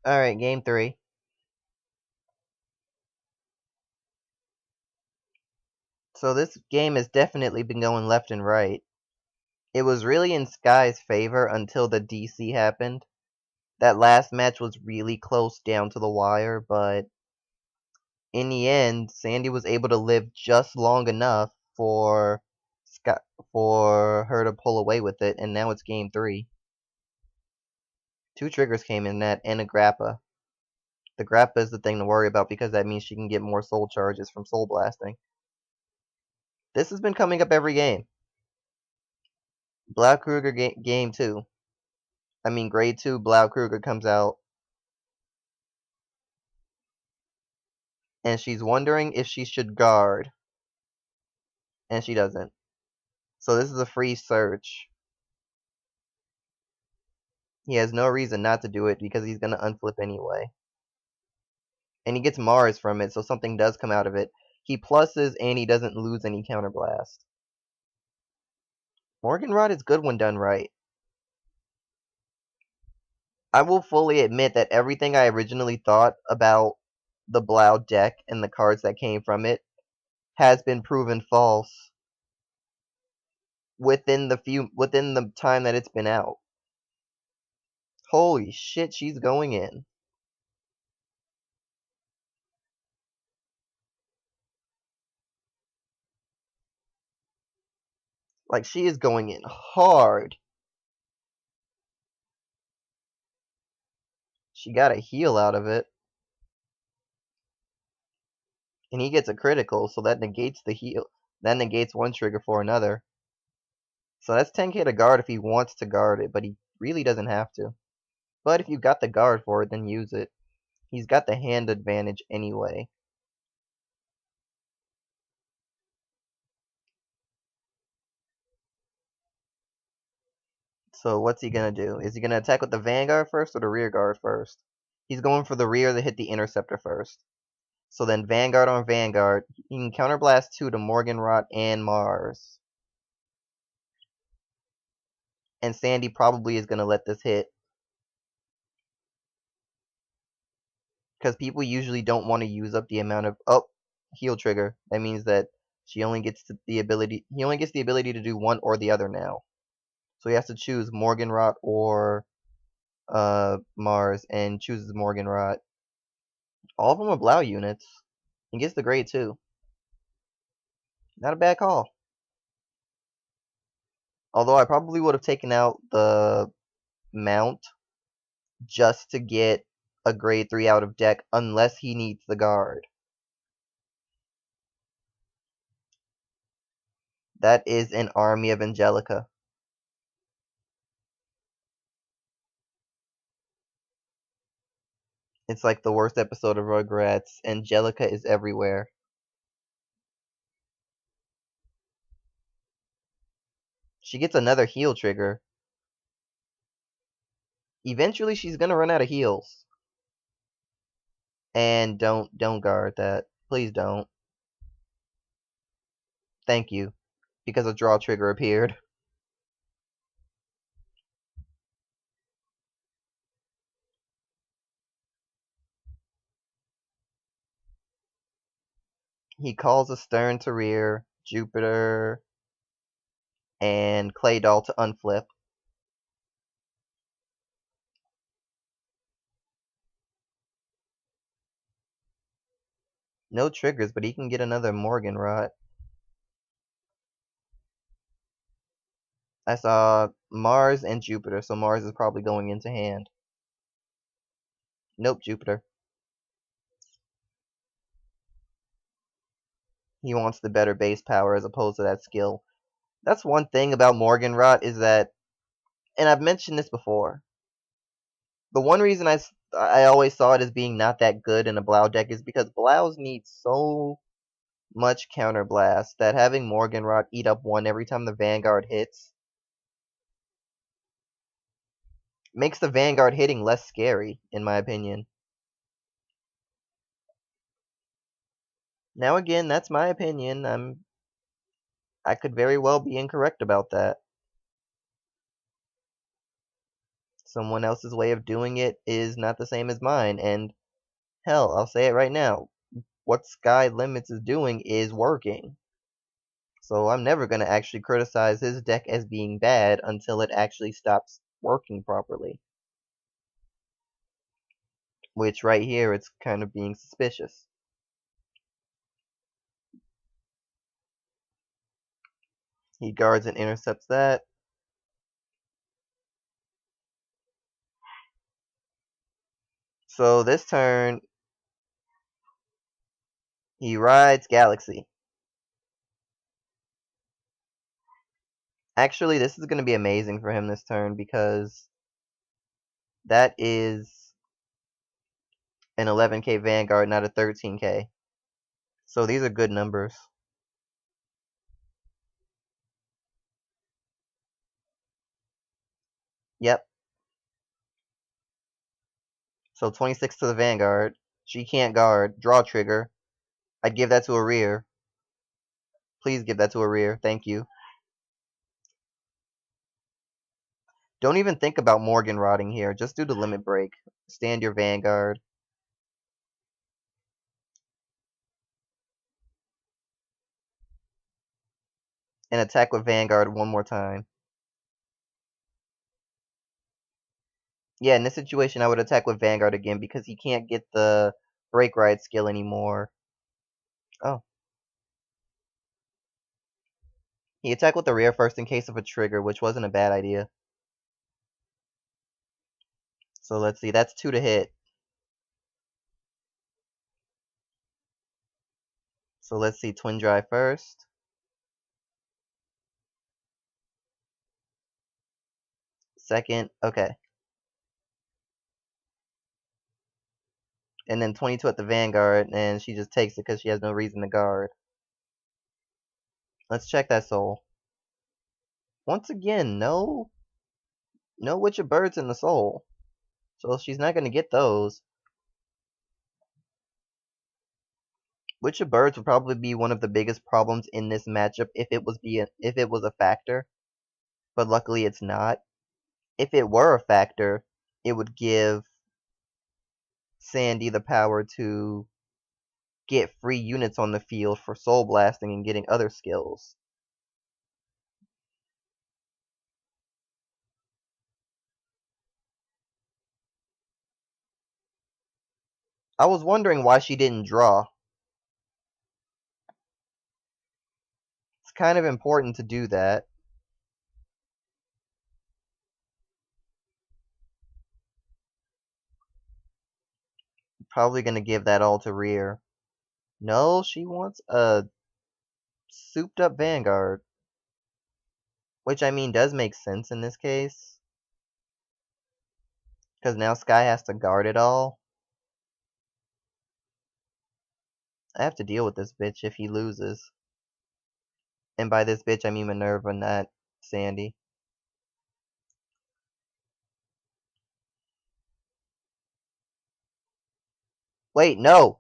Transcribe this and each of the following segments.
Alright, game 3. So this game has definitely been going left and right. It was really in Sky's favor until the DC happened. That last match was really close down to the wire, but in the end, Sandy was able to live just long enough for Sky, for her to pull away with it, and now it's game 3. 2 triggers came in that, and a Grappa. The Grappa is the thing to worry about because that means she can get more soul charges from soul blasting. This has been coming up every game. Blau Kruger game 2. I mean, grade 2, Blau Kruger comes out, and she's wondering if she should guard, and she doesn't. So this is a free search. He has no reason not to do it because he's going to unflip anyway. And he gets Mars from it, so something does come out of it. He pluses, and he doesn't lose any counterblast. Morganrod is good when done right. I will fully admit that everything I originally thought about the Blau deck and the cards that came from it has been proven false within the time that it's been out. Holy shit, she's going in. Like, she is going in hard. She got a heal out of it. And he gets a critical, so that negates the heal. That negates one trigger for another. So that's 10k to guard if he wants to guard it, but he really doesn't have to. But if you got the guard for it, then use it. He's got the hand advantage anyway. So what's he going to do? Is he going to attack with the Vanguard first or the rear guard first? He's going for the rear to hit the Interceptor first. So then Vanguard on Vanguard. He can counterblast 2 to Morganrot and Mars. And Sandy probably is going to let this hit. Because people usually don't want to use up the amount of... Oh, heal trigger. That means that he only gets the ability to do one or the other now. So he has to choose Morganrot or Mars, and chooses Morganrot. All of them are Blau units. He gets the grade 2. Not a bad call. Although I probably would have taken out the Mount just to get a grade 3 out of deck unless he needs the guard. That is an army of Angelica. It's like the worst episode of Rugrats. Angelica is everywhere. She gets another heal trigger. Eventually she's gonna run out of heals. And don't guard that. Please don't. Thank you. Because a draw trigger appeared. He calls a Stern to rear, Jupiter, and Clay Doll to unflip. No triggers, but he can get another Morganrot. I saw Mars and Jupiter, so Mars is probably going into hand. Nope, Jupiter. He wants the better base power as opposed to that skill. That's one thing about Morganrot is that, and I've mentioned this before, the one reason I always saw it as being not that good in a Blau deck is because Blaus need so much counterblast that having Morganrot eat up 1 every time the Vanguard hits makes the Vanguard hitting less scary, in my opinion. Now again, that's my opinion. I could very well be incorrect about that. Someone else's way of doing it is not the same as mine, and hell, I'll say it right now. What Skylimitz is doing is working. So I'm never going to actually criticize his deck as being bad until it actually stops working properly. Which right here, it's kind of being suspicious. He guards and intercepts that. So this turn, he rides Galaxy. Actually, this is going to be amazing for him this turn because that is an 11k Vanguard, not a 13k. So these are good numbers. Yep. So 26 to the Vanguard. She can't guard. Draw trigger. I'd give that to a rear. Please give that to a rear. Thank you. Don't even think about Morgan rotting here. Just do the limit break. Stand your Vanguard. And attack with Vanguard one more time. Yeah, in this situation, I would attack with Vanguard again because he can't get the break ride skill anymore. Oh. He attacked with the rear first in case of a trigger, which wasn't a bad idea. So let's see. That's 2 to hit. So let's see. Twin Drive first. Second. Okay. And then 22 at the Vanguard, and she just takes it because she has no reason to guard. Let's check that soul. Once again, no Witch of Birds in the soul. So she's not going to get those. Witch of Birds would probably be one of the biggest problems in this matchup if it was a factor. But luckily it's not. If it were a factor, it would give Sandy the power to get free units on the field for soul blasting and getting other skills. I was wondering why she didn't draw. It's kind of important to do that. Probably going to give that all to rear. No, she wants a souped up Vanguard. Which, I mean, does make sense in this case. Because now Sky has to guard it all. I have to deal with this bitch if he loses. And by this bitch, I mean Minerva, not Sandy. Wait, no!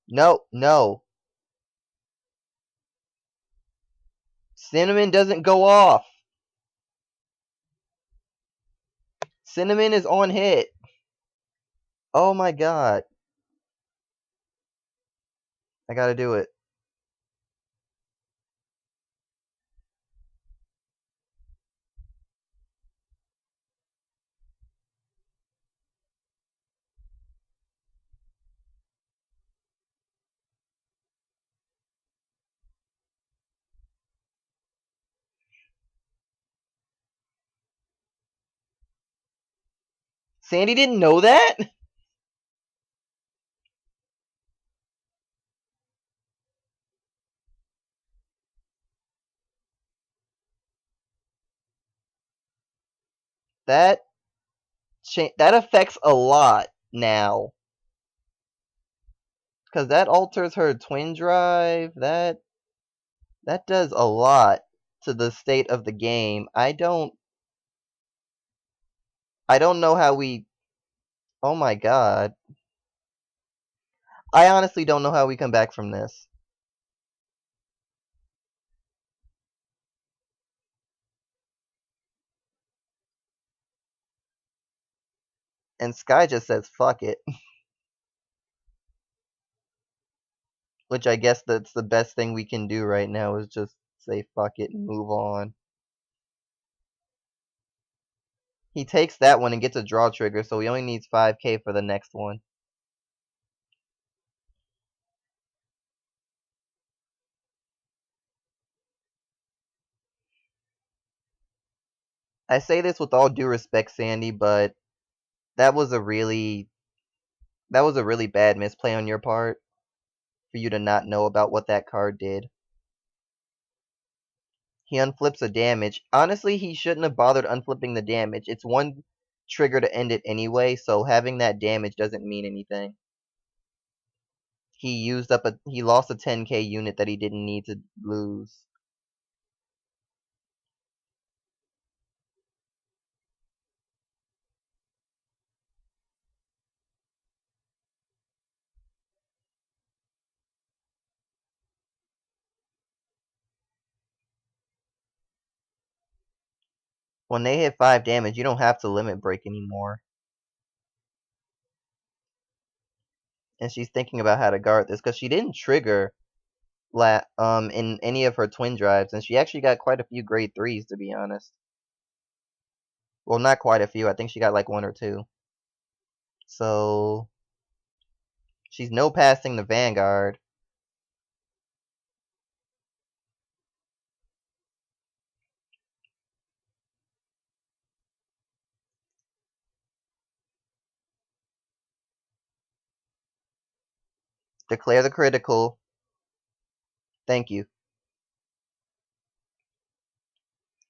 No, no! Cinnamon doesn't go off! Cinnamon is on hit! Oh my god. I gotta do it. Sandy didn't know that? That affects a lot now. Because that alters her twin drive. That does a lot to the state of the game. I don't know how we... Oh my god. I honestly don't know how we come back from this. And Sky just says fuck it. Which I guess that's the best thing we can do right now is just say fuck it and move on. He takes that one and gets a draw trigger, so he only needs 5k for the next one. I say this with all due respect, Sandy, but that was a really bad misplay on your part for you to not know about what that card did. He unflips a damage. Honestly, he shouldn't have bothered unflipping the damage. It's one trigger to end it anyway, so having that damage doesn't mean anything. He lost a 10k unit that he didn't need to lose. When they hit 5 damage, you don't have to limit break anymore. And she's thinking about how to guard this because she didn't trigger in any of her twin drives, and she actually got quite a few grade 3s, to be honest. Well, not quite a few. I think she got like 1 or 2. So she's no passing the Vanguard. Declare the critical. Thank you.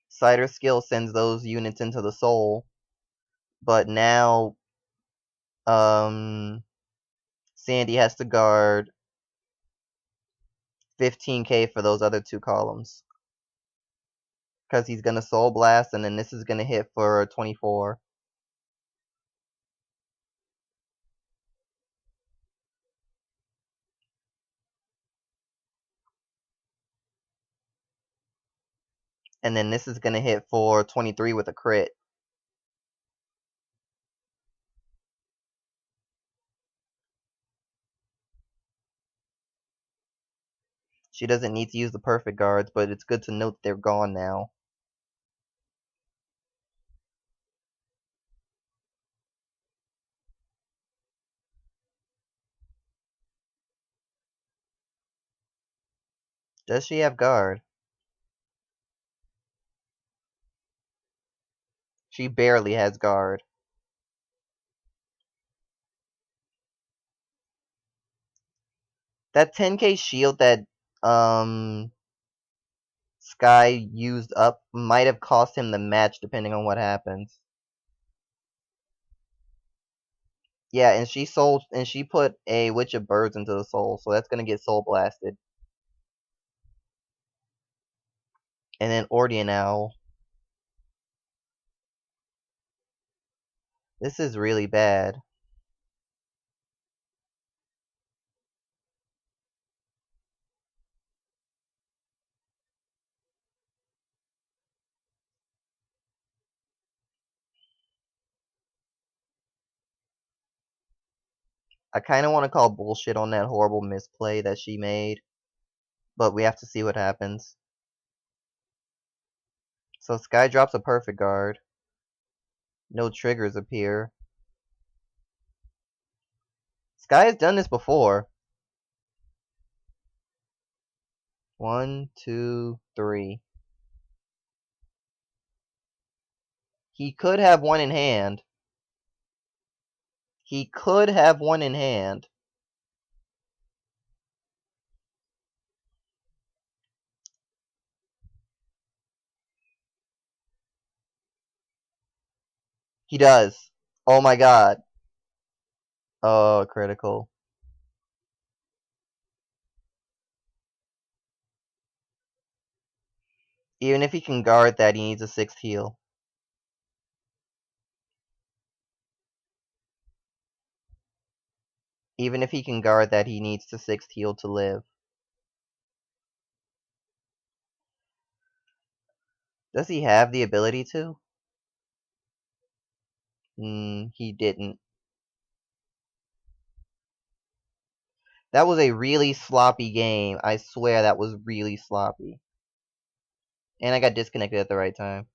Cider skill sends those units into the soul, but now Sandy has to guard 15k for those other 2 columns. Because he's going to Soul Blast, and then this is going to hit for 24. And then this is going to hit for 23 with a crit. She doesn't need to use the perfect guards, but it's good to note they're gone now. Does she have guard? She barely has guard. That 10k shield that Sky used up might have cost him the match depending on what happens. Yeah, and she put a Witch of Birds into the soul, so that's gonna get soul blasted. And then Ordian Owl. This is really bad. I kind of want to call bullshit on that horrible misplay that she made, but we have to see what happens. So Sky drops a perfect guard. No triggers appear. Sky has done this before. 1, 2, 3. He could have one in hand. He could have one in hand. He does. Oh my god. Oh, critical. Even if he can guard that, he needs a 6th heal. Even if he can guard that, he needs the 6th heal to live. Does he have the ability to? He didn't. That was a really sloppy game. I swear that was really sloppy. And I got disconnected at the right time.